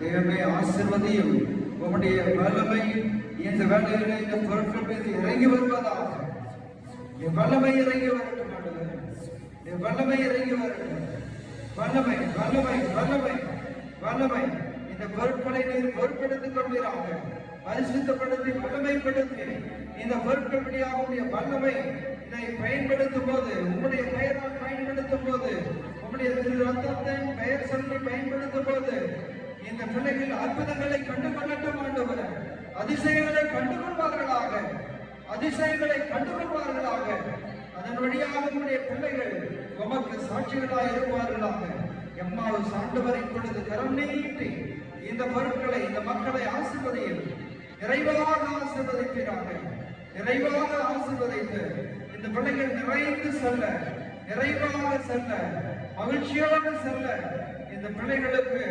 தேவனை ஆசீர்வதியும். உம்முடைய வல்லமை இந்த வேளையிலே இந்த பொருட்கள் மீது இறங்கி வருவதாக. வல்லமை இறங்கி வரட்டும் ஆண்டவரே. வல்லமை இறங்கி வரட்டும். வல்லமை வல்லமை வல்லமை வல்லமை இந்த பொருட்களை நீர் பொறுப்பெடுத்துக் கொள்வீராக. பரிசுத்தப்படுத்தி வல்லமைப்படுத்தி இந்த பொருட்களுடைய வல்லமை இதை பயன்படுத்தும் போது, உங்களுடைய பெயரால் பயன்படுத்தும் போது, உங்களுடைய திரு ரத்தத்தை பெயர் சொல்லி பயன்படுத்தும் போது இந்த பிள்ளைகள் அற்புதங்களை கண்டுகொள்ளட்டும் ஆண்டவரே. அதிசயங்களை கண்டுகொள்வார்களாக. அதிசயங்களை கண்டுகொள்வார்களாக. அதன் வழியாக உங்களுடைய பிள்ளைகள் உமக்கு சாட்சிகளாக இருப்பார்களாக. எம்மாவு ஆண்டவரை பொழுது கரம் நீட்டி இந்த பொருட்களை, இந்த மக்களை ஆசீர்வதியும். நிறைவாக ஆசீர்வதிக்கிறாங்க. நிறைவாக ஆசீர்வதித்து இந்த பிள்ளைகள் நிறைந்து செல்ல, நிறைவாக செல்ல, மகிழ்ச்சியோடு செல்ல இந்த பிள்ளைகளுக்கு